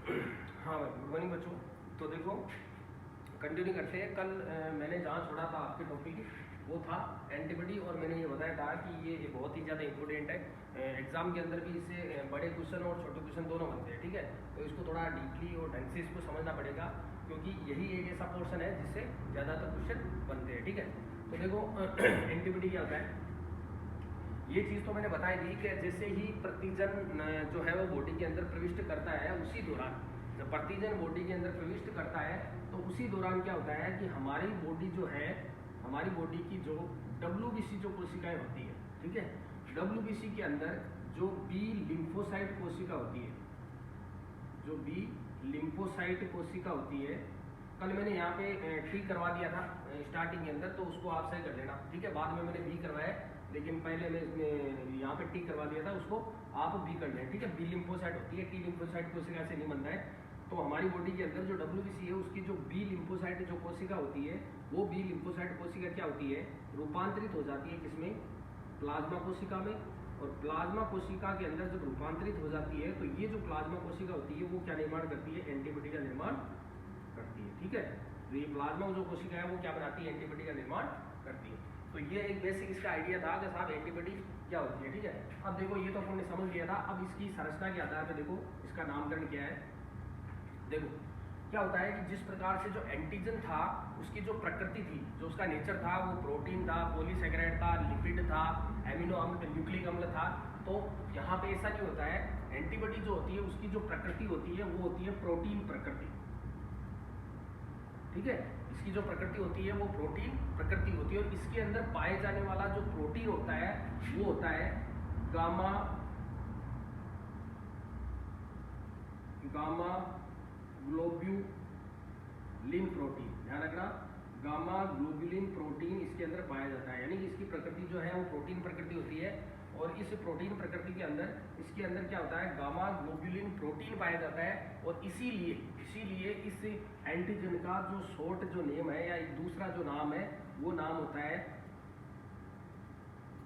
हाँ भाई, good morning बच्चों। तो देखो, कंटिन्यू करते हैं। कल मैंने जहाँ छोड़ा था आपके टॉपिक वो था एंटीबॉडी, और मैंने ये बताया था कि ये बहुत ही ज़्यादा इंपॉर्टेंट है। एग्जाम के अंदर भी इससे बड़े क्वेश्चन और छोटे क्वेश्चन दोनों बनते हैं, ठीक है। तो इसको थोड़ा डीपली और ढंग से इसको समझना पड़ेगा, क्योंकि यही एक ऐसा पोर्शन है जिससे ज़्यादातर क्वेश्चन बनते हैं, ठीक है। तो देखो एंटीबॉडी क्या होता है, ये चीज़ तो मैंने बताई थी कि जैसे ही प्रतिजन जो है वो बॉडी के अंदर प्रविष्ट करता है, उसी दौरान जब प्रतिजन बॉडी के अंदर प्रविष्ट करता है तो उसी दौरान क्या होता है कि हमारी बॉडी जो है, हमारी बॉडी की जो WBC जो कोशिकाएं होती है, ठीक है, WBC के अंदर जो बी लिम्फोसाइट कोशिका होती है, जो बी लिम्फोसाइट कोशिका होती है, कल मैंने यहाँ पे टी करवा दिया था स्टार्टिंग के अंदर, तो उसको आप सही कर लेना, ठीक है। बाद में मैंने बी करवाया, लेकिन पहले मैं इसमें यहाँ पे टी करवा दिया था, उसको आप भी कर लें, ठीक है। बी लिम्फोसाइट होती है, टी लिम्फोसाइट कोशिका से नहीं बनता है। तो हमारी बॉडी के अंदर जो WBC है उसकी जो बी लिम्फोसाइट जो कोशिका होती है, वो बी लिम्फोसाइट कोशिका क्या होती है, रूपांतरित हो जाती है किसमें, प्लाज्मा कोशिका में। और प्लाज्मा कोशिका के अंदर जब रूपांतरित हो जाती है तो ये जो प्लाज्मा कोशिका होती है वो क्या निर्माण करती है, एंटीबॉडी का निर्माण करती है, ठीक है। तो ये प्लाज्मा जो कोशिका है वो क्या बनाती है, एंटीबॉडी का निर्माण करती है। तो ये एक बेसिक इसका आइडिया था कि साहब एंटीबॉडी क्या होती है, ठीक है। अब देखो ये तो हमने समझ लिया था, अब इसकी संरचना के आधार पे देखो इसका नामकरण क्या है। देखो क्या होता है कि जिस प्रकार से जो एंटीजन था उसकी जो प्रकृति थी, जो उसका नेचर था, वो प्रोटीन था, पॉलीसेकेराइड था, लिपिड था, एमिनो अम्ल, न्यूक्लिक अम्ल था। तो यहाँ पे ऐसा नहीं होता है, एंटीबॉडी जो होती है उसकी जो प्रकृति होती है वो होती है प्रोटीन प्रकृति, ठीक है। इसकी जो प्रकृति होती है वो प्रोटीन प्रकृति होती है, और इसके अंदर पाए जाने वाला जो प्रोटीन होता है वो होता है गामा ग्लोब्यूलिन प्रोटीन। ध्यान रखना, गामा ग्लोब्यूलिन प्रोटीन इसके अंदर पाया जाता है, यानी कि इसकी प्रकृति जो है वो प्रोटीन प्रकृति होती है। और इस प्रोटीन प्रकृति के अंदर इसके अंदर क्या होता है, गामा ग्लोब्यूलिन प्रोटीन पाया जाता है। और इसीलिए इस एंटीजन का जो शॉर्ट जो नेम है या एक दूसरा जो नाम है वो नाम होता है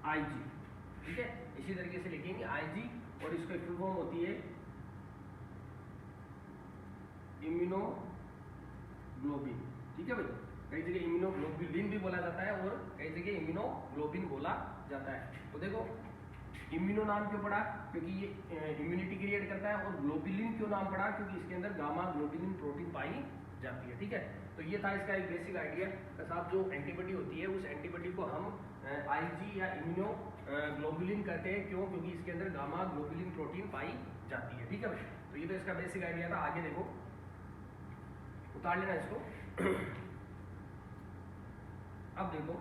IG, ठीक है। इसी तरीके से लिखेंगे IG, और इसका फुल फॉर्म होती है इम्यूनोग्लोबिन, ठीक है भाई। कई जगह इम्यूनोग्लोबुलिन भी बोला जाता है और कई जगह इम्यूनोग्लोबिन बोला जाता है। तो देखो इम्यूनो नाम क्यों पड़ा, क्योंकि ये इम्यूनिटी क्रिएट करता है, और ग्लोबुलिन क्यों नाम पड़ा, क्योंकि इसके अंदर गामा ग्लोबुलिन प्रोटीन पाई जाती है, ठीक है। तो ये था इसका एक बेसिक आइडिया। साहब जो एंटीबॉडी होती है उस एंटीबॉडी को हम IG या इम्यूनोग्लोबुलिन कहते हैं, क्यों, क्योंकि इसके अंदर गामा ग्लोबुलिन प्रोटीन पाई जाती है, ठीक है भाई। तो ये तो इसका बेसिक आइडिया था। आगे देखो, उतार लेना इसको। अब देखो,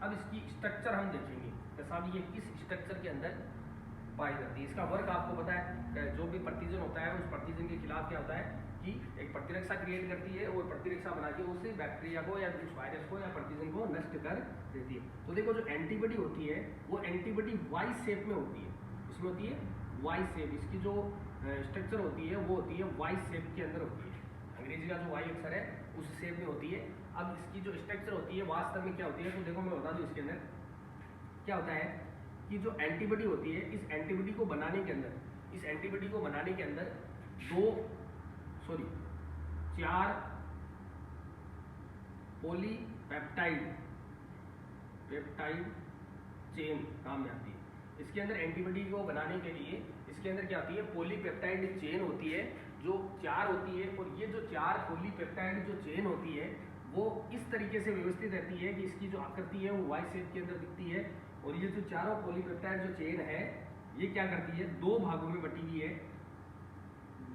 अब इसकी स्ट्रक्चर हम देखेंगे कि साहब ये किस स्ट्रक्चर के अंदर पाई जाती है। इसका वर्क आपको पता है, जो भी प्रतिजन होता है उस प्रतिजन के खिलाफ क्या होता है कि एक प्रतिरक्षा क्रिएट करती है, और प्रतिरक्षा बना के उस बैक्टीरिया को या उस वायरस को या प्रतिजन को नष्ट कर देती है। तो देखो जो एंटीबॉडी होती है वो एंटीबॉडी वाई शेप में होती है, इसमें होती है वाई शेप। इसकी जो स्ट्रक्चर होती है वो होती है वाई शेप के अंदर होती है, अंग्रेजी का जो वाई अक्षर है उस शेप में होती है। अब इसकी जो स्ट्रक्चर होती है वास्तव में क्या होती है, तो देखो मैं बता दूं, इसके अंदर क्या होता है कि जो एंटीबॉडी होती है, इस एंटीबॉडी को बनाने के अंदर, इस एंटीबॉडी को बनाने के अंदर चार पेप्टाइड चेन काम में आती है। इसके अंदर एंटीबॉडी को बनाने के लिए इसके अंदर क्या होती है, पॉलीपेप्टाइड चेन होती है जो 4 होती है। और ये जो 4 पॉलीपेप्टाइड जो चेन होती है वो इस तरीके से व्यवस्थित रहती है कि इसकी जो आकृति है वो वाई शेप के अंदर दिखती है। और ये जो चारों पॉलीपेप्टाइड जो चेन है ये क्या करती है, 2 भागों में बटी हुई है।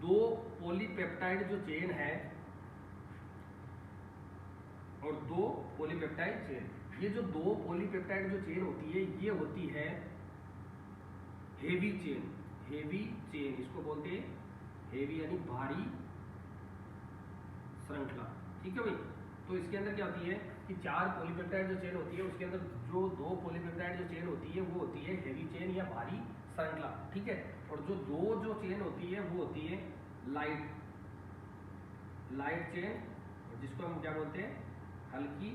2 पॉलीपेप्टाइड जो चेन है और 2 पॉलीपेप्टाइड चेन, ये जो 2 पॉलीपेप्टाइड जो चेन होती है ये होती है हेवी चेन, इसको बोलते हैं हेवी यानी भारी श्रृंखला, ठीक है भाई। तो इसके अंदर क्या होती है कि 4 पॉलीपेप्टाइड जो चेन होती है उसके अंदर जो 2 पॉलीपेप्टाइड जो चेन होती है वो होती है हेवी चेन या भारी श्रृंखला, ठीक है। और जो 2 जो चेन होती है वो होती है लाइट चेन, जिसको हम क्या बोलते हैं, हल्की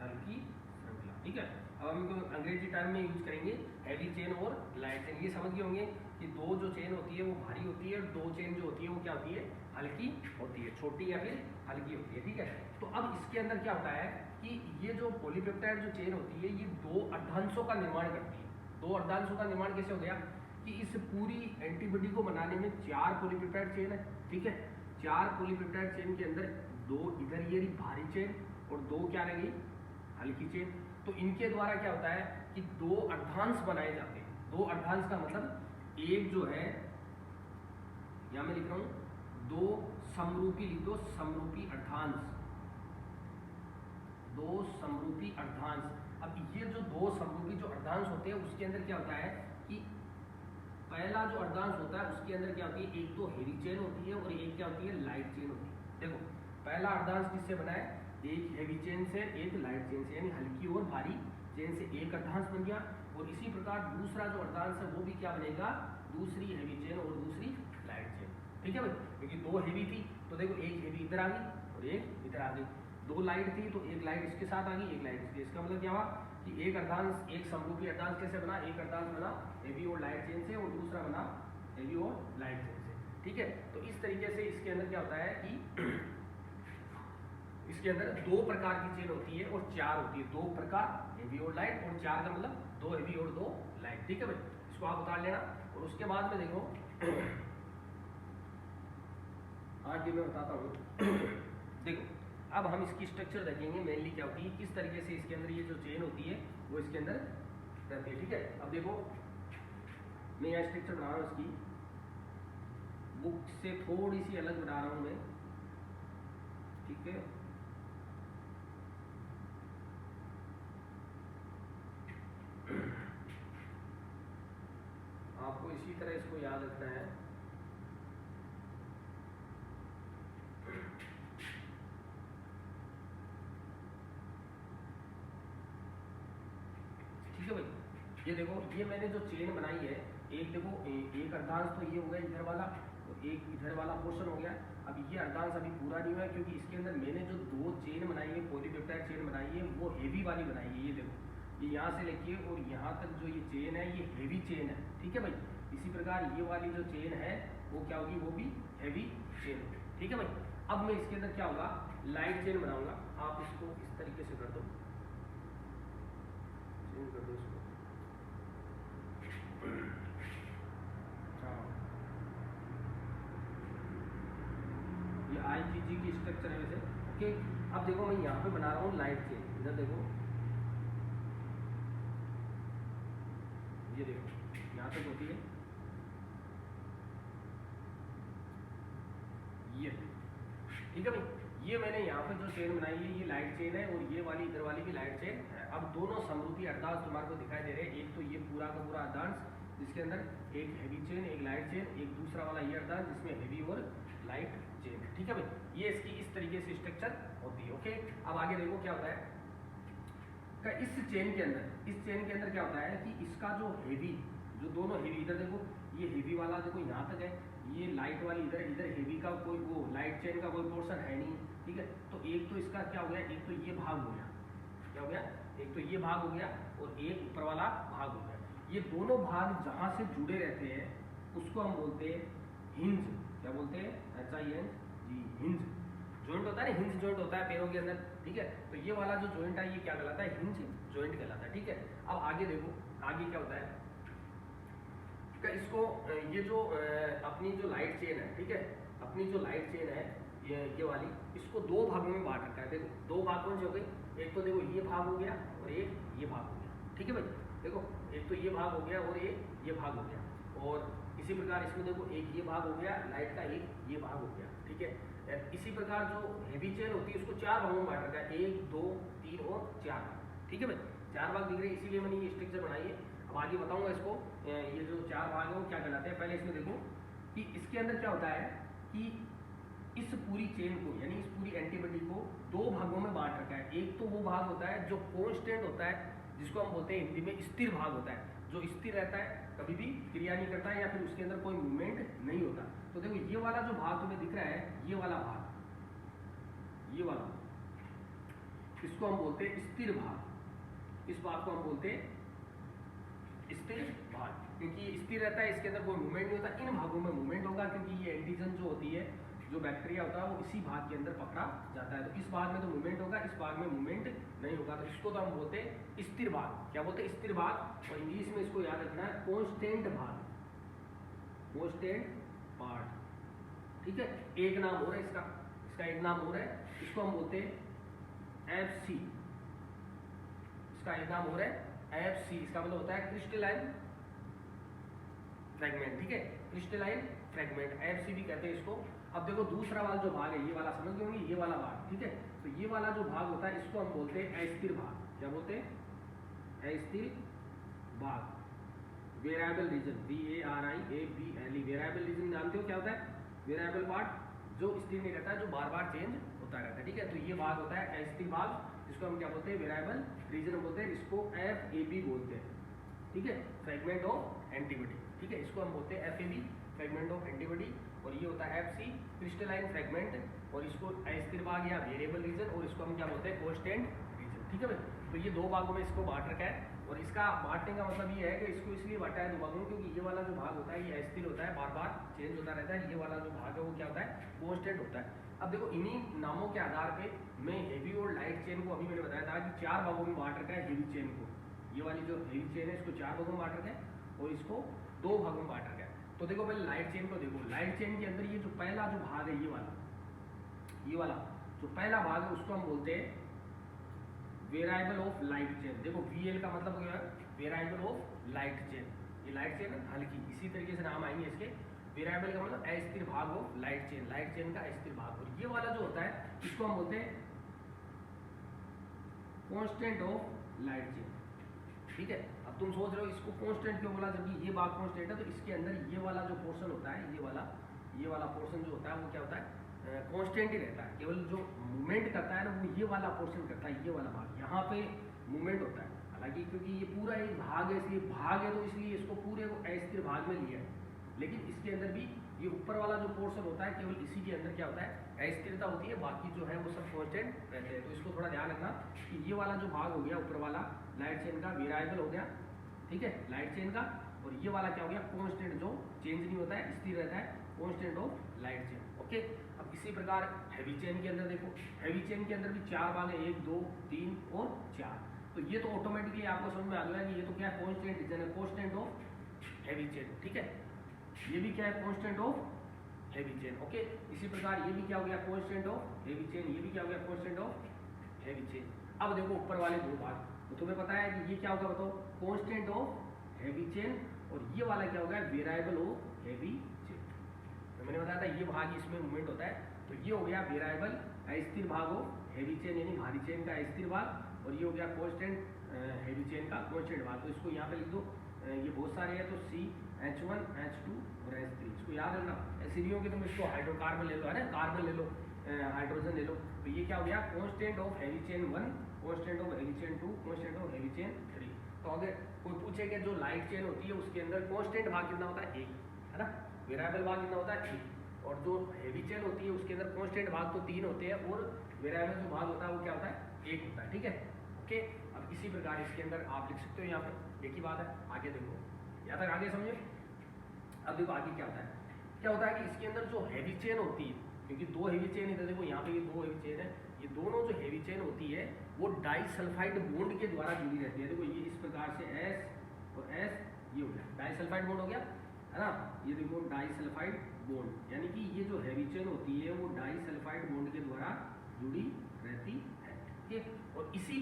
श्रृंखला, ठीक है। अब हम इनको अंग्रेजी टर्म में यूज करेंगे, हेवी चेन और लाइट चेन। ये समझ गए होंगे कि दो जो चेन होती है वो भारी होती है और दो चेन जो होती है वो क्या होती है, हल्की होती है, छोटी या फिर हल्की होती है, ठीक है। तो अब इसके अंदर क्या होता है कि ये जो पॉलीपेप्टाइड जो चेन होती है ये दो अर्धांशों का निर्माण करती है। दो अर्धांशों का निर्माण कैसे हो गया कि इस पूरी एंटीबॉडी को बनाने में 4 पॉलीपेप्टाइड चेन है, ठीक है। 4 पॉलीपेप्टाइड चेन के अंदर 2 इधर ये भारी चेन और 2 क्या रहेगी, हल्की चेन। तो इनके द्वारा क्या होता है कि 2 अर्धांश बनाए जाते हैं। 2 अर्धांश का मतलब एक जो है, यहां मैं लिख रहा हूं 2 समरूपी, लिख दो समरूपी अर्धांश, 2 समरूपी अर्धांश। अब ये जो 2 समरूपी जो अर्धांश होते हैं उसके अंदर क्या होता है कि पहला जो अर्धांश होता है उसके अंदर क्या होती है, एक तो हेवी चेन होती है और एक क्या होती है, लाइट चेन होती है। देखो पहला अर्धांश किससे बना है, एक हेवी चेन से एक लाइट चेन से, यानी हल्की और भारी चेन से एक अर्धांश बन गया। और इसी प्रकार दूसरा जो अर्धांश है वो भी क्या बनेगा, दूसरी हेवी चेन और दूसरी लाइट चेन, ठीक है भाई। क्योंकि 2 हेवी थी तो देखो एक हेवी इधर आ गई और एक इधर आ गई, 2 लाइट थी तो एक लाइट इसके साथ आ गई, एक लाइट इसके। इसका मतलब क्या हुआ कि एक अर्धांश, एक समरूपी अर्धांश कैसे बना, एक अर्धांश बना हेवी और लाइट चेन से और दूसरा बना हेवी और लाइट चेन से, ठीक है। तो इस तरीके से इसके अंदर क्या होता है कि इसके अंदर 2 प्रकार की चेन होती है और 4 होती है, 2 प्रकार हेवी और लाइट, और 4 का मतलब 2 हेवी और 2 लाइट, ठीक है भाई। इसको आप उतार लेना और उसके बाद में देखो आगे मैं बताता हूँ। देखो अब हम इसकी स्ट्रक्चर देखेंगे, मेनली क्या होती है, किस तरीके से इसके अंदर ये जो चेन होती है वो इसके अंदर रहती है, ठीक है। अब देखो मैं यहाँ स्ट्रक्चर बना रहा हूँ, इसकी बुक से थोड़ी सी अलग बना रहा हूँ मैं, ठीक है। आपको इसी तरह इसको याद रखना है। ठीक है भाई, ये देखो ये मैंने जो चेन बनाई है, एक देखो एक अर्धांश तो ये हो गया इधर वाला, तो एक इधर वाला पोर्शन हो गया। अब ये अर्धांश अभी पूरा नहीं हुआ है क्योंकि इसके अंदर मैंने जो 2 चेन बनाई है, पॉलीपेप्टाइड चेन बनाई है, वो हेवी वाली बनाई है। ये देखो ये यहाँ से लेके और यहाँ तक जो ये चेन है ये हेवी चेन है, ठीक है भाई। इसी प्रकार ये वाली जो चेन है वो क्या होगी, वो भी हेवी चेन होगी, ठीक है भाई। अब मैं इसके अंदर क्या होगा, लाइट चेन बनाऊंगा। आप इसको इस तरीके से कर दो, चेंज कर दो इसको। हाँ ये IgG की स्ट्रक्चर है वैसे, ओके। अब देखो मैं यहाँ पे बना रहा हूँ लाइट चेन, इधर देखो, ये देखो यहाँ तक होती है ये, ठीक है भाई। ये मैंने यहाँ पे जो चेन बनाई है ये लाइट चेन है और ये वाली इधर वाली भी लाइट चेन है। अब दोनों समरूपी अर्धांश तुम्हारे को दिखाई दे रहे हैं, एक तो ये पूरा का पूरा अर्धांश जिसके अंदर एक हेवी चेन, एक लाइट चेन, एक दूसरा वाला ये अर्धांश जिसमें हेवी और लाइट चेन, ठीक है भाई। ये इसकी इस तरीके से स्ट्रक्चर होती है, ओके। अब आगे देखो क्या होता है, इस चेन के अंदर क्या होता है कि इसका जो हेवी, जो दोनों हेवी, इधर देखो ये हेवी वाला देखो यहाँ तक है, ये लाइट वाली इधर, इधर हेवी का कोई वो लाइट चेन का कोई पोर्शन है नहीं, ठीक है। तो एक तो इसका क्या हो गया, एक तो ये भाग हो गया, क्या हो गया, एक तो ये भाग हो गया और एक ऊपर वाला भाग हो गया। ये दोनों भाग जहाँ से जुड़े रहते हैं उसको हम बोलते हैं हिंज। क्या बोलते हैं, HING, हिंज। जॉइंट होता है ना, हिंज जॉइंट होता है पैरों के अंदर, ठीक है। तो ये वाला जो जॉइंट है ये क्या कहलाता है, हिंज जॉइंट कहलाता है, ठीक है। अब आगे देखो आगे क्या होता है, इसको ये जो अपनी जो लाइट चेन है, ठीक है, अपनी जो लाइट चेन है ये वाली, इसको 2 भागों में बांट रखा है। देखो 2 भाग कौन से हो गए, एक तो देखो ये भाग हो गया और एक ये भाग हो गया, ठीक है भाई। देखो एक तो ये भाग हो गया और एक ये भाग हो गया, और इसी प्रकार इसमें देखो एक ये भाग हो गया लाइट का, एक ये भाग हो गया, ठीक है। इसी प्रकार जो हेवी चेन होती है उसको 4 भागों में बांट रखा है, 1 2 3 और 4, ठीक है भाई। 4 भाग दिख रहे हैं, इसीलिए मैंने ये स्ट्रक्चर बनाई है। अब आगे बताऊंगा इसको, ये जो 4 भाग है वो क्या कहलाते हैं। पहले इसमें देखो कि इसके अंदर क्या होता है कि इस पूरी चेन को, यानी इस पूरी एंटीबॉडी को 2 भागों में बांट रखा है। एक तो वो भाग होता है जो कांस्टेंट होता है, जिसको हम बोलते हैं हिंदी में स्थिर भाग होता है, जो स्थिर रहता है, कभी भी क्रिया नहीं करता है या फिर उसके अंदर कोई मूवमेंट नहीं होता। तो देखो ये वाला जो भाग तुम्हें दिख रहा है, ये वाला भाग, ये वाला, इसको हम बोलते हैं स्थिर भाग। इस भाग को हम बोलते हैं स्थिर भाग, क्योंकि ये स्थिर रहता है, इसके अंदर कोई मूवमेंट नहीं होता। इन भागों में मूवमेंट होगा क्योंकि ये एंटीजन जो होती है, जो बैक्टीरिया होता है, वो इसी भाग के अंदर पकड़ा जाता है। तो इस भाग में तो मूवमेंट होगा, इस भाग में मूवमेंट नहीं होगा, तो इसको तो हम बोलते हैं स्थिर भाग। क्या बोलते हैं? स्थिर भाग। और इंग्लिश में इसको याद रखना है कांस्टेंट भाग, कांस्टेंट पार्ट। ठीक है, एक नाम हो रहा है इसका, इसका एक नाम हो रहा है, इसको हम बोलते हैं FC। इसका एक नाम हो रहा है FC, इसका मतलब होता है क्रिस्टलाइन फ्रेगमेंट। ठीक है, क्रिस्टलाइन फ्रेगमेंट, FC भी कहते हैं इसको। अब देखो दूसरा वाला जो भाग है, ये वाला समझ गए होंगे, ये वाला भाग। ठीक है, तो ये वाला जो भाग होता है इसको हम बोलते हैं अस्थिर भाग। क्या बोलते हैं? अस्थिर भाग। Variable region, VARIABLE, variable region जानते हो क्या होता है? वेरिएबल पार्ट, जो स्थिर नहीं रहता है, जो बार बार चेंज होता रहता है। ठीक है, तो ये भाग होता है अस्थिर भाग, जिसको हम क्या बोलते हैं? वेरिएबल रीजन बोलते हैं। इसको FAB बोलते हैं। ठीक है, फ्रेगमेंट ऑफ एंटीबॉडी। ठीक है, इसको हम बोलते हैं FAB, फ्रेगमेंट ऑफ एंटीबॉडी। और ये होता है FC, क्रिस्टलाइन फ्रेगमेंट। और इसको अस्थिर भाग या वेरिएबल रीजन, और इसको हम क्या बोलते हैं? Constant region. ठीक है भाई, तो ये दो भागों में इसको बांट रखा है। और इसका बांटने का मतलब ये है कि इसको इसलिए बांटा है दो भागों में, क्योंकि ये वाला जो भाग होता है ये अस्थिर होता है, बार बार चेंज होता रहता है। ये वाला जो भाग है वो क्या होता है? कांस्टेंट होता है। अब देखो इन्हीं नामों के आधार पे मैं हेवी और लाइट चेन को, अभी मैंने बताया था कि 4 भागों में बांट रखा है हेवी चेन को। ये वाली जो हेवी चेन है इसको 4 भागों में बांट रखा है और इसको 2 भागों में बांट रखा है। तो देखो पहले लाइट चेन को देखो। लाइट चेन के अंदर ये जो पहला जो भाग है, ये वाला जो पहला भाग है उसको हम बोलते हैं वेरिएबल ऑफ लाइट चेन। देखो VL का मतलब क्या है? Variable of light chain. ये लाइट चेन है हल्की, इसी तरीके से नाम आएंगे इसके। वेरिएबल का मतलब अस्थिर भाग of light chain, light chain का अस्थिर भाग। और ये वाला जो होता है इसको हम बोलते हैं कांस्टेंट ऑफ लाइट चेन। ठीक है, अब तुम सोच रहे हो इसको कांस्टेंट क्यों बोला, जबकि ये भाग कांस्टेंट है। तो इसके अंदर ये वाला जो पोर्शन होता है, ये वाला पोर्शन जो होता है वो क्या होता है? कांस्टेंट ही रहता है। केवल जो मूवमेंट करता है ना वो ये वाला पोर्शन करता है, ये वाला भाग। यहाँ पे मूवमेंट होता है, हालांकि क्योंकि ये पूरा एक भाग है, इसलिए भाग है, तो इसलिए इसको पूरे को अस्थिर भाग में लिया है। लेकिन इसके अंदर भी ये ऊपर वाला जो पोर्शन होता है, केवल इसी के अंदर क्या होता है? अस्थिरता होती है, बाकी जो है वो सब कांस्टेंट रहते हैं। तो इसको थोड़ा ध्यान रखना कि ये वाला जो भाग हो गया ऊपर वाला लाइट चेन का, वेरिएबल हो गया। ठीक है, लाइट चेन का। और ये वाला क्या हो गया? कांस्टेंट, जो चेंज नहीं होता है, स्थिर रहता है, constant of light chain. Okay, अब इसी प्रकार हैवी चेन के अंदर देखो, हैवी चेन के अंदर भी 4 भाग है, 1 2 3 और 4। तो ये तो ऑटोमेटिकली आपको समझ में आ गया कि ये तो क्या है? कांस्टेंट रीजन है, कांस्टेंट ऑफ हैवी चेन। ठीक है, ये भी क्या है? Constant of heavy chain. Okay, इसी प्रकार ये भी क्या हो गया? Constant of heavy chain. ये भी क्या हो गया? Constant of heavy chain. अब देखो ऊपर वाले 2 भाग, तो तुम्हें पता है कि ये क्या होगा बताओ? Constant of heavy chain. और ये वाला क्या होगा? Variable of heavy chain. तो मैंने बताया था ये भाग, इसमें मूवमेंट होता है। तो ये हो गया वेरिएबल अस्थिर भाग हो हैवी चेन, यानी भारी चेन का अस्थिर भाग। और ये हो गया कांस्टेंट हैवी चेन का कांस्टेंट भाग। तो इसको यहाँ पे लिख दो, ये बहुत सारे हैं, तो CH1 H2 और H3, इसको याद रखना। एसिडियों के तुम इसको हाइड्रोकार्बन ले लो, है ना, कार्बन ले लो, हाइड्रोजन ले लो। तो ये क्या हो गया? Constant of heavy chain 1, constant of heavy chain 2, constant of heavy chain 3। तो अगर कोई पूछे कि जो लाइट चेन होती है उसके अंदर कांस्टेंट भाग कितना होता है? 1, है ना, वेरिएबल भाग कितना होता है? 1। और जो हैवी चेन होती है उसके अंदर कांस्टेंट भाग तो 3 होते हैं, और वेरिएबल जो भाग होता है वो क्या होता है? 1 होता है। ठीक है, ओके। अब इसी प्रकार इसके अंदर आप लिख सकते हो, यहाँ पे एक ही बात है। आगे देखो, यहाँ तक आगे समझे। अब देखो आगे क्या होता है? क्या होता है कि इसके अंदर जो हैवी चेन होती है, क्योंकि 2 हैवी चेन इधर देखो, यहाँ पे ये 2 हैवी चेन है, ये दोनों जो हैवी चेन होती है वो डाइसल्फाइड बॉन्ड के द्वारा जुड़ी रहती है। देखो ये इस प्रकार से S और S, ये हो गया डाइसल्फाइड बॉन्ड हो गया, है ना। ये देखो डाइसल्फाइड बॉन्ड, यानी कि ये जो हैवी चेन होती है वो डाइसल्फाइड बॉन्ड के द्वारा जुड़ी रहती है। ठीक है, और इसी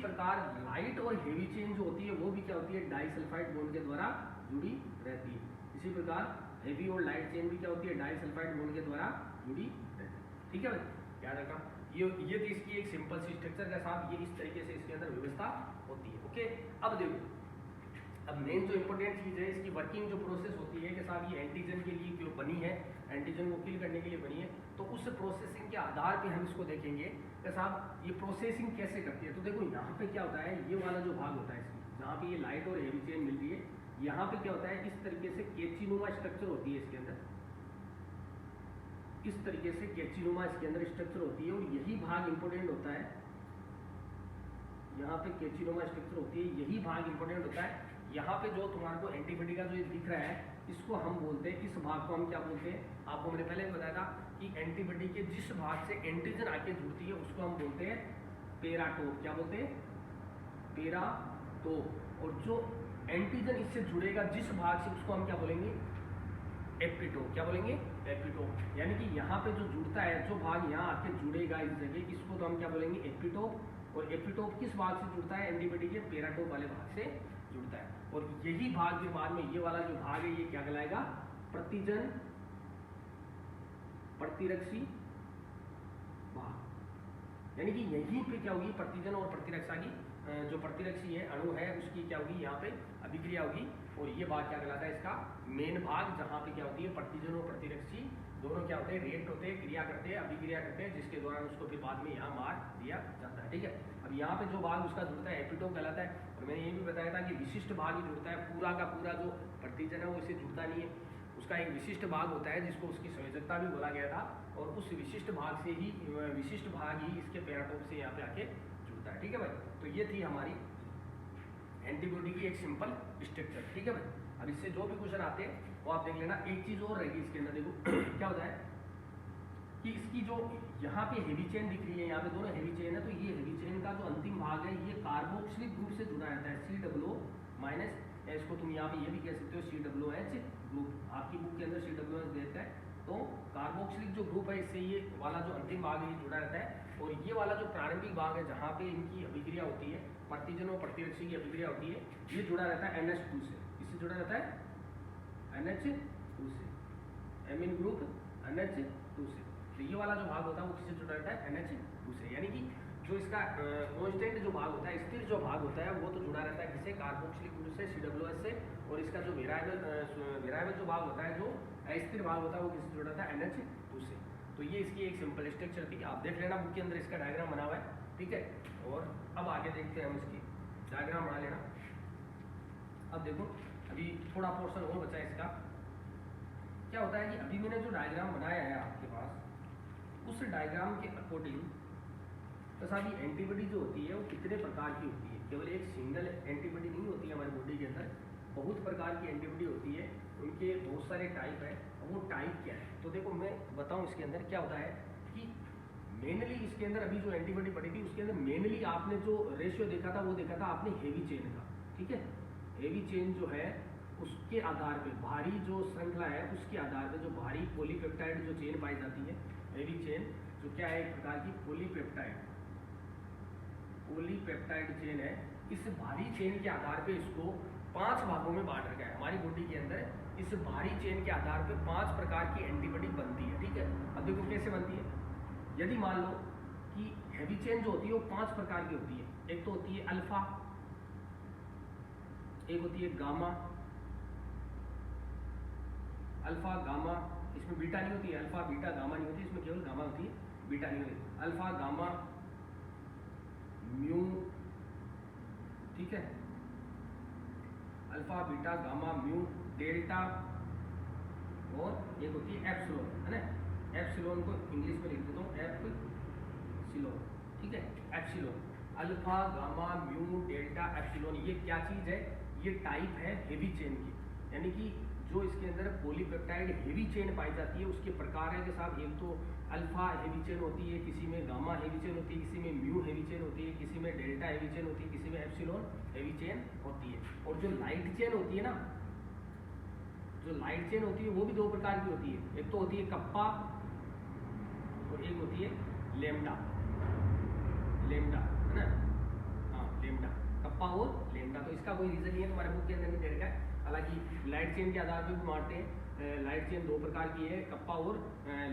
प्रकार लाइट और हेवी चेन जो होती है वो भी क्या होती है? डाइसल्फाइड बॉन्ड के द्वारा जुड़ी रहती है। इसी प्रकार हेवी और लाइट चेन भी क्या होती है? डाइसल्फाइड बॉन्ड के द्वारा जुड़ी रहती है। ठीक है भाई, याद रखा। ये तो इसकी एक सिंपल सी स्ट्रक्चर के साथ ये इस तरीके से इसके अंदर व्यवस्था होती है। ओके, अब देखो, अब मेन जो इंपॉर्टेंट चीज़ है इसकी वर्किंग जो प्रोसेस होती है कि साहब ये एंटीजन के लिए जो बनी है, एंटीजन को किल करने के लिए बनी है, तो उस प्रोसेसिंग के आधार पे हम इसको देखेंगे कि साहब ये प्रोसेसिंग कैसे करती है। तो देखो यहाँ पे क्या होता है, ये वाला जो भाग होता है इसकी, जहाँ पे ये लाइट और हेवी चेन मिल रही है, यहाँ पे क्या होता है? इस तरीके से कैंचिनुमा स्ट्रक्चर होती है इसके अंदर, इस तरीके से कैंचिनुमा इसके अंदर स्ट्रक्चर होती है। और यही भाग इंपॉर्टेंट होता है, यहाँ पे कैंचिनुमा स्ट्रक्चर होती है, यही भाग इंपॉर्टेंट होता है। यहाँ पे जो तुम्हारे को एंटीबॉडी का जो ये दिख रहा है, इसको हम बोलते हैं, इस भाग को हम क्या बोलते हैं, आपको मैंने पहले बताया था कि एंटीबॉडी के जिस भाग से एंटीजन आके जुड़ती है उसको हम बोलते हैं पेराटोप। क्या बोलते हैं? पेराटोप। और जो एंटीजन इससे जुड़ेगा जिस भाग से, उसको हम क्या बोलेंगे? एपिटोप। क्या बोलेंगे? एपिटोप। यानी कि यहाँ पे जो जुड़ता है, जो भाग यहाँ आके जुड़ेगा इस जगह, इसको तो हम क्या बोलेंगे? एपिटोप। और एपिटोप किस भाग से जुड़ता है? एंटीबॉडी के पेराटोप वाले भाग से जुड़ता है। और यही भाग फिर बाद में ये वाला जो भाग है ये क्या कहलाएगा? प्रतिजन प्रतिरक्षी भाग। यानी कि यहीं पे क्या होगी? प्रतिजन और प्रतिरक्षा की जो प्रतिरक्षी है अणु है उसकी क्या होगी? यहाँ पे अभिक्रिया होगी। और ये भाग क्या कहलाता है? इसका मेन भाग, जहाँ पे क्या होती है? प्रतिजन और प्रतिरक्षी दोनों क्या होते हैं? रिएक्ट होते हैं, क्रिया करते हैं, अभिक्रिया करते हैं, जिसके दौरान उसको फिर बाद में यहाँ मार दिया जाता है। ठीक है। अब यहाँ पे जो भाग उसका जुड़ता है एपिटोप कहलाता है। और मैंने ये भी बताया था कि विशिष्ट भाग ही जुड़ता है, पूरा का पूरा जो प्रतिजन है वो इसे जुड़ता नहीं है। उसका एक विशिष्ट भाग होता है जिसको उसकी संयोजकता भी बोला गया था, और उस विशिष्ट भाग से ही विशिष्ट भाग ही इसके पेराटोप से यहाँ पे आके जुड़ता है। ठीक है भाई। तो ये थी हमारी एंटीबॉडी की एक सिंपल स्ट्रक्चर। ठीक है भाई। अब इससे जो भी क्वेश्चन आते हैं वो आप देख लेना। एक चीज और रहेगी इसके अंदर, देखो क्या होता है कि इसकी जो यहाँ पे हेवी चेन दिख रही है, यहाँ पे दोनों हेवी चेन है, तो ये हेवी चेन का जो अंतिम भाग है ये कार्बोक्सिलिक ग्रुप से जुड़ा रहता है, COO माइनस, इसको तुम यहाँ पे ये भी कह सकते हो COOH ग्रुप। आपकी बुक के अंदर COOH देता है, तो कार्बोक्सिलिक जो ग्रुप है इससे ये वाला जो अंतिम भाग है ये जुड़ा रहता है। और ये वाला जो प्रारंभिक भाग है जहाँ पे इनकी अभिक्रिया होती है, प्रतिजन और प्रतिरक्षी की अभिक्रिया होती है, ये जुड़ा रहता है NH2 से। इससे जुड़ा रहता है NH2 से, एमीन ग्रुप NH2 से। तो ये वाला जो भाग होता है वो किससे जुड़ा रहता है? NH2 से। यानी कि जो इसका कांस्टेंट जो भाग होता है, स्थिर जो भाग होता है, वो तो जुड़ा रहता है किससे? कार्बोक्सिलिक ग्रुप से, COOH से। और इसका जो वेरिएबल जो भाग होता है, जो अस्थिर भाग होता है, वो किससे जुड़ा रहता है? NH2 से। तो ये इसकी एक सिंपल स्ट्रक्चर थी, आप देख लेना बुक के अंदर इसका डायग्राम बना हुआ है। ठीक है। और अब आगे देखते हैं हम इसकी डायग्राम बना लेना। अब देखो अभी थोड़ा पोर्शन और बचा है इसका। क्या होता है कि अभी मैंने जो डायग्राम बनाया है आपके पास, उस डायग्राम के अकॉर्डिंग तो साहब ये एंटीबॉडी जो होती है वो कितने प्रकार की होती है? केवल एक सिंगल एंटीबॉडी नहीं होती है हमारी बॉडी के अंदर, बहुत प्रकार की एंटीबॉडी होती है, उनके बहुत सारे टाइप है। वो टाइप क्या है? तो देखो मैं बताऊं इसके अंदर क्या होता है कि मेनली इसके अंदर अभी जो एंटीबॉडी पड़ी थी उसके अंदर मेनली आपने जो रेशियो देखा था वो देखा था आपने हेवी चेन का। ठीक है। हेवी चेन जो है उसके आधार पे, भारी जो श्रृंखला है उसके आधार पे जो भारी पॉलीपेप्टाइड जो चेन पाई जाती है, हेवी चेन जो क्या है एक प्रकार की पॉलीपेप्टाइड चेन है, इस भारी चेन के आधार पे इसको 5 भागों में बांट रखा है हमारी बॉडी के अंदर। इस भारी चेन के आधार पे 5 प्रकार की एंटीबॉडी बनती है। ठीक है। अब देखो कैसे बनती है। यदि मान लो कि हेवी चेन जो होती है वो 5 प्रकार की होती है। एक तो होती है अल्फा, एक होती है गामा, अल्फा गामा, इसमें बीटा नहीं होती है, अल्फा बीटा गामा नहीं होती, इसमें केवल गामा होती है, बीटा नहीं होती। अल्फा गामा म्यू, ठीक है, alpha beta gamma mu delta, और एक होती है एप्सिलॉन, है ना। एप्सिलॉन को इंग्लिश में लिख देता हूँ एप्सिलॉन। ठीक है। Epsilon, alpha gamma mu delta epsilon, ये क्या चीज है? ये टाइप है हेवी चेन की। यानी कि जो इसके अंदर पॉलीपेप्टाइड हेवी चेन पाई जाती है उसके प्रकार है कि साहब एक तो अल्फा हेवी चेन होती है, किसी में गामा हेवी चेन होती है, किसी में म्यू हेवी चेन होती है, किसी में डेल्टा हेवी चेन होती है, किसी में एप्सिलॉन हेवी चेन होती है। और जो लाइट चेन होती है ना, जो लाइट चेन होती है वो भी 2 प्रकार की होती है। एक तो होती है कप्पा और एक होती है लेमडा, है ना। हाँ, लेमडा, कप्पा और लेमडा। तो इसका कोई रीजन नहीं है, तुम्हारे बुक के अंदर नहीं दे रखा है। हालांकि लाइट चेन के आधार पर भी बांटते हैं। लाइट चेन 2 प्रकार की है, कप्पा और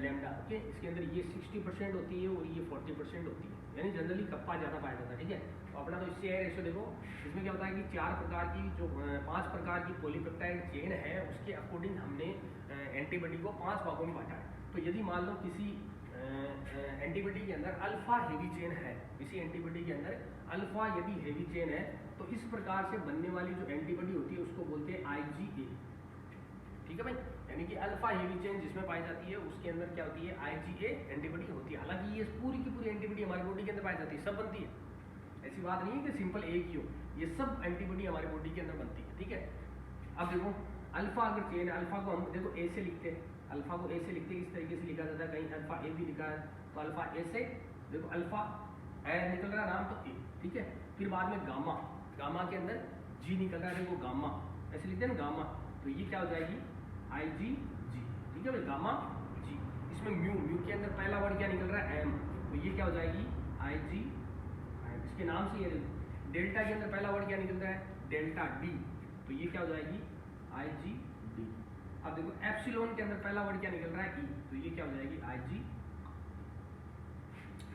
लेमडा। ओके। इसके अंदर ये 60% होती है और ये 40% होती है, यानी जनरली कप्पा ज़्यादा पाया जाता है। ठीक है। तो अपना तो इससे है रेशो देखो, इसमें क्या होता है कि 4 प्रकार की जो 5 प्रकार की पॉलीपेप्टाइड चेन है उसके अकॉर्डिंग हमने एंटीबॉडी को 5 भागों में बांटा है। तो यदि मान लो किसी एंटीबॉडी के अंदर अल्फा हेवी चेन है, किसी एंटीबॉडी के अंदर अल्फा यदि हेवी चेन है, तो इस प्रकार से बनने वाली जो एंटीबॉडी होती है उसको बोलते हैं IgA। ठीक है भाई। यानी कि अल्फा हेवी चेन जिसमें पाई जाती है उसके अंदर क्या होती है? IgA एंटीबॉडी होती है। हालांकि ये पूरी की पूरी एंटीबॉडी हमारी बॉडी के अंदर पाई जाती है, सब बनती है, ऐसी बात नहीं है कि सिंपल एक ही हो। ये सब एंटीबॉडी हमारे बॉडी के अंदर बनती है, ठीक है। अब देखो अल्फा अगर चेन है, अल्फा को हम देखो ए से लिखते हैं, अल्फा को ए से लिखते हैं, इस तरीके से लिखा जाता है, कहीं अल्फा ए भी लिखा है, तो अल्फा ए से देखो अल्फा ए निकल रहा है नाम तो ए, ठीक है। फिर बाद में गामा, गामा के अंदर जी निकल रहा है, देखो गामा ऐसे लिखते हैं ना गामा, तो ये क्या हो जाएगी आई जी जी, ठीक है भाई, गामा जी। इसमें म्यू, म्यू के अंदर पहला वर्ड क्या निकल रहा है एम, तो ये क्या हो जाएगी आई जी, इसके नाम से ये देखो। डेल्टा के अंदर पहला वर्ड क्या निकल रहा है डेल्टा डी, तो ये क्या हो जाएगी आई जी डी। अब देखो एप्सिलॉन के अंदर पहला वर्ड क्या निकल रहा है ई, तो ये क्या हो जाएगी आई जी,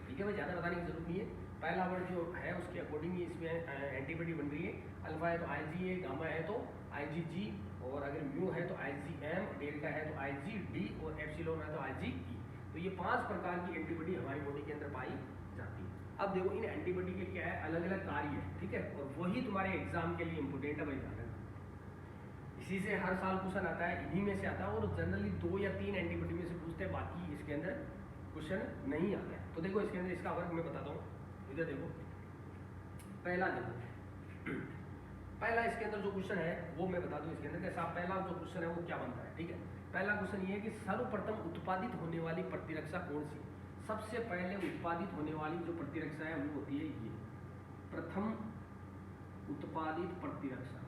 ठीक है भाई, ज़्यादा बताने की जरूरत नहीं है। पहला वर्ड जो है उसके अकॉर्डिंग ही इसमें एंटीबॉडी बन रही है। अल्फा है तो आई जी ए, गामा है तो आई जी जी, और अगर म्यू है तो आई जी एम, डेल्टा है तो आई जी डी, और एप्सिलॉन है तो आई जी ई। तो ये 5 प्रकार की एंटीबॉडी हमारी बॉडी के अंदर पाई जाती है। अब देखो इन एंटीबॉडी के क्या है अलग अलग कार्य है, ठीक है, और वही तुम्हारे एग्जाम के लिए इंपोर्टेंट है भाई, ध्यान रखना। इसी से हर साल क्वेश्चन आता है, इन्हीं में से आता है, और जनरली 2 या 3 एंटीबॉडी में से पूछते हैं, बाकी इसके अंदर क्वेश्चन नहीं आता है। तो देखो इसके अंदर इसका वर्क मैं बताता हूँ, इधर देखो पहला देखो, पहला इसके अंदर जो क्वेश्चन है वो मैं बता दूं इसके अंदर कैसा। पहला जो क्वेश्चन है वो क्या बनता है, ठीक है। पहला क्वेश्चन ये है कि सर्वप्रथम उत्पादित होने वाली प्रतिरक्षा कौन सी, सबसे पहले उत्पादित होने वाली जो प्रतिरक्षा है वो होती है ये प्रथम उत्पादित प्रतिरक्षा,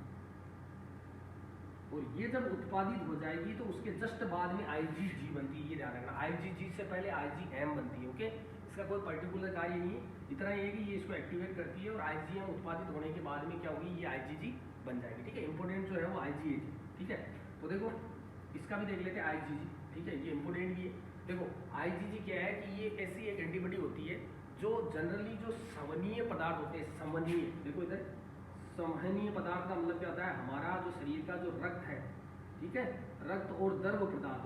और ये जब उत्पादित हो जाएगी तो उसके जस्ट बाद में आईजीजी बनती है, ये ध्यान रखना। आईजीजी से पहले आईजीएम बनती है, ओके। इसका कोई पर्टिकुलर कार्य नहीं है, इतना ये है कि ये इसको एक्टिवेट करती है, और आईजीएम उत्पादित होने के बाद में क्या होगी ये आईजीजी बन जाएगी, ठीक है। इंपोर्टेंट जो है वो आईजीएजी, ठीक है। तो देखो इसका भी देख लेते हैं आईजीजी, ठीक है, ये इंपोर्टेंट भी है। देखो आईजीजी क्या है कि ये ऐसी एक एंटीबॉडी होती है जो जनरली जो संवहनीय पदार्थ होते हैं, संवहनीय, देखो इधर संवहनीय पदार्थ का मतलब क्या होता है, हमारा जो शरीर का जो रक्त है, ठीक है, रक्त और द्रव पदार्थ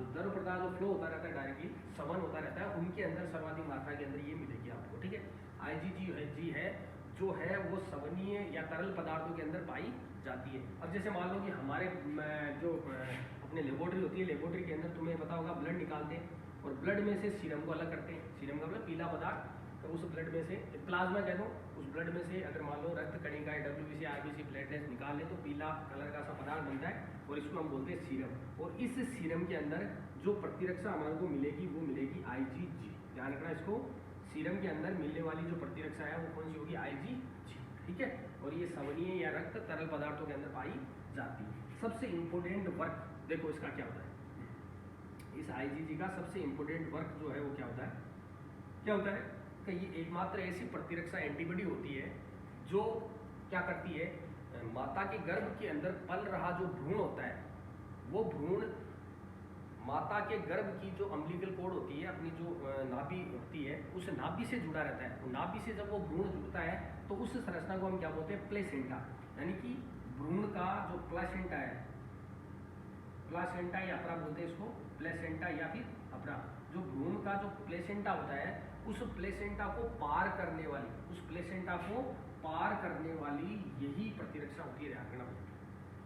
जो फ्लो होता रहता है डायरेक्टली, संवहन होता रहता है, उनके अंदर सर्वाधिक मात्रा के अंदर ये मिलेगी आपको, ठीक है। आईजीजी है जो है वो संवहनीय या तरल पदार्थों के अंदर पाई जाती है। अब जैसे मान लो कि हमारे जो अपने लेबोरेटरी होती है, लेबोरेटरी के अंदर तुम्हें पता होगा ब्लड निकालते हैं, और ब्लड में से सीरम को अलग करते हैं, सीरम का मतलब पीला पदार्थ, तो उस ब्लड में से प्लाज्मा कह दो, उस ब्लड में से अगर मान लो रक्त कणिका WBC RBC प्लेटलेट्स निकाल ले तो पीला कलर का सा पदार्थ बनता है, और इसको हम बोलते हैं सीरम। और इस सीरम के अंदर जो प्रतिरक्षा हमारे को मिलेगी वो मिलेगी आईजीजी, ध्यान रखना इसको। सीरम के अंदर मिलने वाली जो प्रतिरक्षा है वो कौन सी होगी आईजीजी, ठीक है। और ये संवहनीय या रक्त तरल पदार्थों के अंदर पाई जाती है। सबसे इंपॉर्टेंट वर्क देखो इसका क्या होता है, इस आईजीजी का सबसे इंपॉर्टेंट वर्क जो है वो क्या होता है कि ये एकमात्र ऐसी प्रतिरक्षा एंटीबॉडी होती है जो क्या करती है, माता के गर्भ के अंदर पल रहा जो भ्रूण होता है, वो भ्रूण माता के गर्भ की जो अम्बिलिकल कॉर्ड होती है, अपनी जो नाभि होती है, उस नाभि से जुड़ा रहता है। तो नाभि से जब वो भ्रूण जुड़ता है तो उस संरचना को हम क्या बोलते हैं प्लेसेंटा, यानी कि भ्रूण का जो प्लेसेंटा है, प्लेसेंटा या अपरा बोलते हैं इसको, प्लेसेंटा या फिर अपरा, जो भ्रूण का जो प्लेसेंटा होता है उस प्लेसेंटा को पार करने वाली यही प्रतिरक्षा होती है, ध्यान रखना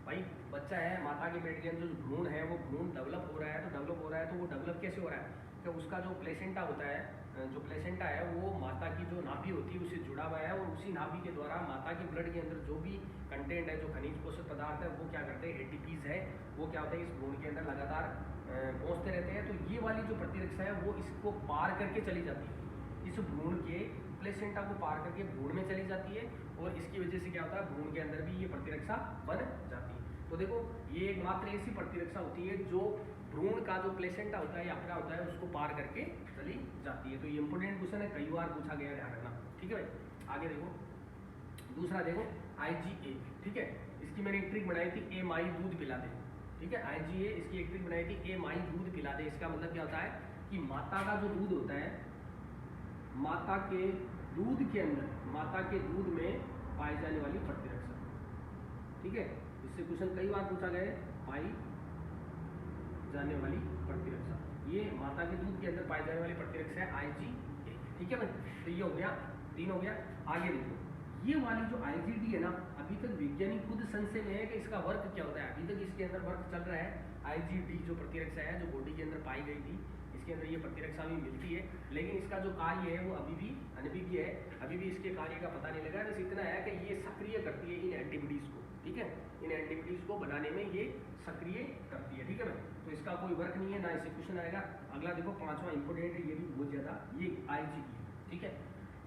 भाई। बच्चा है, माता के पेट के अंदर जो भ्रूण है वो भ्रूण डेवलप हो रहा है, तो वो डेवलप कैसे हो रहा है कि उसका जो प्लेसेंटा होता है, जो प्लेसेंटा है वो माता की जो नाभि होती है उससे जुड़ा हुआ है, और उसी नाभि के द्वारा माता के ब्लड के अंदर जो भी कंटेंट है, जो खनिज पोषक पदार्थ है, वो क्या करते हैं एटीपीज है, वो क्या होता है इस भ्रूण के अंदर लगातार पहुँचते रहते हैं। तो ये वाली जो प्रतिरक्षा है वो इसको पार करके चली जाती है, इस भ्रूण के प्लेसेंटा को पार करके भ्रूण में चली जाती है, और इसकी वजह से क्या होता है भ्रूण के अंदर भी ये प्रतिरक्षा बन जाती है। तो देखो ये एकमात्र ऐसी प्रतिरक्षा होती है जो भ्रूण का जो प्लेसेंटा होता है या अपरा होता है उसको पार करके चली जाती है। तो ये इंपोर्टेंट क्वेश्चन है, कई बार पूछा गया, ध्यान रखना, ठीक है भाई। आगे देखो दूसरा देखो IgA, ठीक है, इसकी मैंने एक ट्रिक बनाई थी, ए माई दूध पिला दे, ठीक है। IgA इसकी एक ट्रिक बनाई थी, ए माई दूध पिला दे। इसका मतलब क्या होता है कि माता का जो दूध होता है, माता के दूध के अंदर, माता के दूध में पाई जाने वाली प्रतिरक्षा, ठीक है। इससे क्वेश्चन कई बार पूछा गया है, पाई जाने वाली प्रतिरक्षा, ये माता के दूध के अंदर पाई जाने वाली प्रतिरक्षा है IgA, ठीक है भाई। तो ये हो गया, 3 हो गया। आगे देखो ये वाली जो IgD है ना, अभी तक वैज्ञानिक खुद संशय में है कि इसका वर्क क्या होता है, अभी तक इसके अंदर वर्क चल रहा है। IgD जो प्रतिरक्षा है जो बॉडी के अंदर पाई गई थी, इसके अंदर ये प्रतिरक्षा भी मिलती है, लेकिन इसका जो कार्य है वो अभी भी अनभिज्ञ है, अभी भी इसके कार्य का पता नहीं लगा। बस इतना है कि ये सक्रिय करती है इन एंटीबॉडीज़ को, ठीक है, इन एंटीबॉडीज़ को बनाने में ये सक्रिय करती है, ठीक है भाई। तो इसका कोई वर्क नहीं है, ना इससे क्वेश्चन आएगा। अगला देखो 5वां इंपॉर्टेंट है, ये भी बहुत ज़्यादा, ये IgE, ठीक है।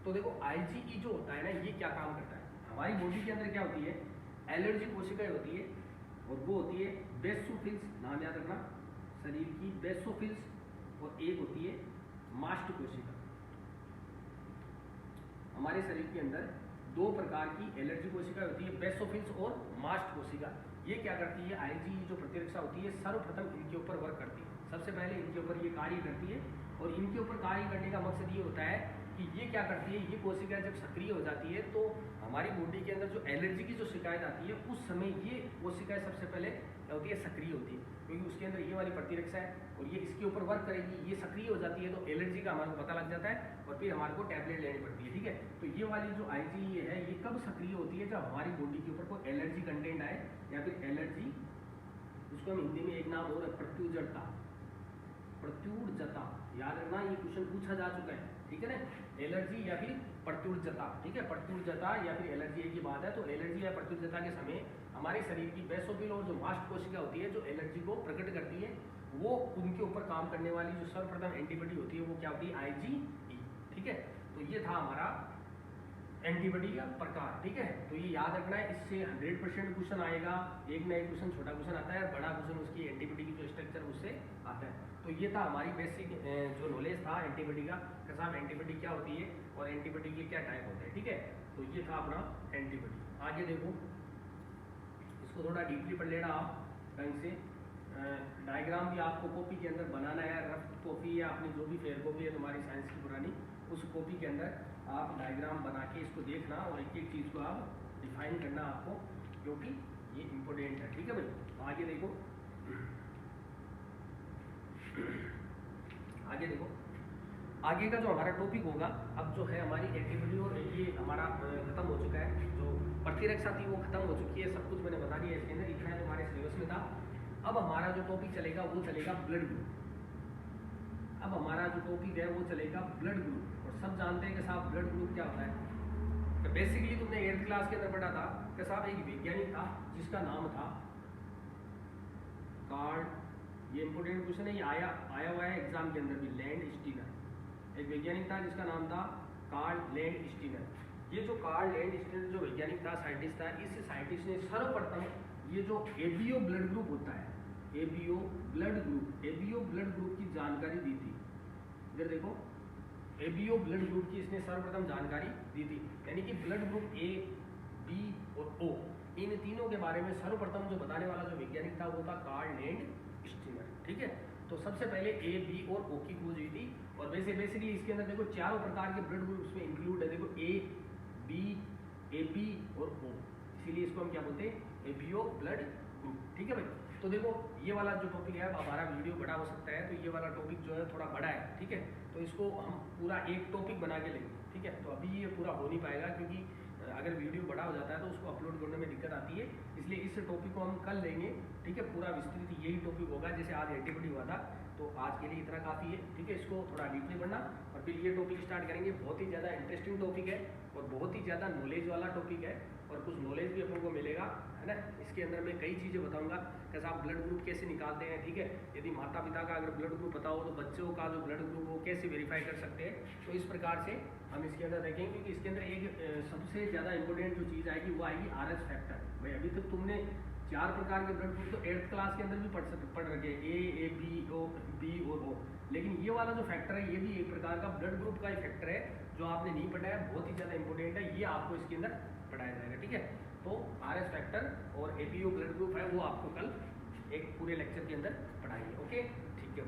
तो देखो IgE जो होता है ना, ये क्या काम करता है हमारी बॉडी के अंदर, क्या होती है, एलर्जी कोशिकाएं होती है, और वो होती है बेसोफिल्स, नाम याद रखना शरीर की, बेसोफिल्स, और एक होती है मास्ट कोशिका। हमारे शरीर के अंदर 2 प्रकार की एलर्जी कोशिका होती है, बेसोफिल्स और मास्ट कोशिका। ये क्या करती है, IgE जो प्रतिरक्षा होती है, सर्वप्रथम इनके ऊपर वर्क करती है, सबसे पहले इनके ऊपर ये कार्य करती है। और इनके ऊपर कार्य करने का मकसद ये होता है कि ये क्या करती है, ये कोशिका जब सक्रिय हो जाती है तो हमारी बॉडी के अंदर जो एलर्जी की जो शिकायत आती है, उस समय ये कोशिकाएं सबसे पहले क्या होती है, सक्रिय होती है, क्योंकि उसके अंदर ये वाली प्रतिरक्षा है और ये इसके ऊपर वर्क करेगी, ये सक्रिय हो जाती है, तो एलर्जी का हमारे को पता लग जाता है और फिर हमारे को टैबलेट लेनी पड़ती है, ठीक है। तो ये वाली जो IgE है, ये कब सक्रिय होती है, जब हमारी बॉडी के ऊपर कोई एलर्जी कंटेंट आए, या फिर एलर्जी, उसको हम हिंदी में एक नाम और है प्रत्युजरता, प्रत्युर्जता, याद रखना, ये क्वेश्चन पूछा जा चुका है, ठीक है ना, एलर्जी या फिर प्रत्युर्जता, ठीक है, प्रत्युर्जता या फिर एलर्जी एक ही बात है। तो एलर्जी या प्रत्युर्जता के समय हमारे शरीर की बेसोफिल और जो मास्ट कोशिका होती है, जो एलर्जी को प्रकट करती है, वो उनके ऊपर काम करने वाली जो सर्वप्रथम एंटीबॉडी होती है, वो क्या होती है, IgE, ठीक है। तो ये था हमारा एंटीबॉडी का प्रकार, ठीक है। तो ये याद रखना है, इससे 100% क्वेश्चन आएगा, एक ना एक क्वेश्चन, छोटा क्वेश्चन आता है, बड़ा क्वेश्चन उसकी एंटीबॉडी की जो स्ट्रक्चर उससे आता है। तो ये था हमारी बेसिक जो नॉलेज था एंटीबॉडी का, कि साहब एंटीबॉडी क्या होती है और एंटीबॉडी के क्या टाइप होते हैं, ठीक है। तो ये था अपना एंटीबॉडी। आगे देखो, इसको थोड़ा डीपली पढ़ लेना आप कहीं से, डायग्राम भी आपको कॉपी के अंदर बनाना है, रफ कॉपी या अपनी जो भी फेयर कॉपी है तुम्हारी साइंस की पुरानी, उस कॉपी के अंदर आप डायग्राम बना के इसको देखना और एक एक चीज़ को आप डिफाइन करना आपको, क्योंकि ये इम्पोर्टेंट है, ठीक है भाई। आगे देखो, आगे देखो, आगे का जो हमारा टॉपिक होगा, अब जो है हमारी एंटीबॉडी, और ये हमारा खत्म हो चुका है, जो प्रतिरक्षा थी वो खत्म हो चुकी है, सब कुछ मैंने बता दिया इसके अंदर, इतना तुम्हारे सिलेबस में था। अब हमारा जो टॉपिक चलेगा वो चलेगा ब्लड ग्रुप। अब हमारा जो टॉपिक है वो चलेगा ब्लड ग्रुप, और सब जानते हैं कि साहब ब्लड ग्रुप क्या होता है। तो बेसिकली तुमने 8th क्लास के अंदर पढ़ा था कि साहब एक वैज्ञानिक था जिसका नाम था कार्ल, ये इंपोर्टेंट क्वेश्चन है, ये आया हुआ है एग्जाम के अंदर भी, लैंड स्टीनर। एक वैज्ञानिक था जिसका नाम था कार्ल लैंड स्टीनर। ये जो कार्ल लैंड स्टीनर जो वैज्ञानिक था, साइंटिस्ट था, इस साइंटिस्ट ने सर्वप्रथम ये जो एबीओ ब्लड ग्रुप होता है, एबीओ ब्लड ग्रुप की जानकारी दी थी। इधर देखो, एबीओ ब्लड ग्रुप की इसने सर्वप्रथम जानकारी दी थी, यानी कि ब्लड ग्रुप A, B और O, इन तीनों के बारे में सर्वप्रथम जो बताने वाला जो वैज्ञानिक था वो था कार्ल लैंड स्टीनर, ठीक है। तो सबसे पहले A, B और O की खोज हुई थी, और वैसे बेसिकली इसके अंदर देखो चारों प्रकार के ब्लड ग्रुप्स में इंक्लूड है, देखो A, B, AB और O, इसीलिए इसको हम क्या बोलते हैं, एबीओ ब्लड ग्रुप, ठीक है भाई। तो देखो ये वाला जो टॉपिक है, अब हमारा वीडियो बड़ा हो सकता है, तो ये वाला टॉपिक जो है थोड़ा बड़ा है, ठीक है। तो इसको हम पूरा एक टॉपिक बना के लेंगे, ठीक है। तो अभी ये पूरा हो नहीं पाएगा, क्योंकि अगर वीडियो बड़ा हो जाता है तो उसको अपलोड करने में दिक्कत आती है, इसलिए इस टॉपिक को हम कल लेंगे, ठीक है। पूरा विस्तृत यही टॉपिक होगा, जैसे आज एंटीबॉडी हुआ था, तो आज के लिए इतना काफ़ी है, ठीक है। इसको थोड़ा डीपली पढ़ना और फिर ये टॉपिक स्टार्ट करेंगे। बहुत ही ज़्यादा इंटरेस्टिंग टॉपिक है और बहुत ही ज़्यादा नॉलेज वाला टॉपिक है, और कुछ नॉलेज भी अपन को मिलेगा, है ना। इसके अंदर मैं कई चीज़ें बताऊंगा, कैसे आप ब्लड ग्रुप कैसे निकालते हैं, ठीक है। यदि माता पिता का अगर ब्लड ग्रुप पता हो तो बच्चों का जो ब्लड ग्रुप वो कैसे वेरीफाई कर सकते हैं, तो इस प्रकार से हम इसके अंदर देखेंगे। क्योंकि इसके अंदर एक सबसे ज़्यादा इंपॉर्टेंट जो चीज़ आएगी वो आएगी RS फैक्टर। भाई अभी तक तुमने 4 प्रकार के ब्लड ग्रुप तो 8th क्लास के अंदर भी पढ़ रखे, A, B और O, लेकिन ये वाला जो फैक्टर है ये भी एक प्रकार का ब्लड ग्रुप का ही फैक्टर है, जो आपने नहीं पढ़ा है, बहुत ही ज़्यादा इंपॉर्टेंट है, ये आपको इसके अंदर पढ़ाया जाएगा, ठीक है। तो RS फैक्टर और एबीओ ब्लड ग्रुप है वो आपको कल एक पूरे लेक्चर के अंदर पढ़ाएंगे, ओके, ठीक है।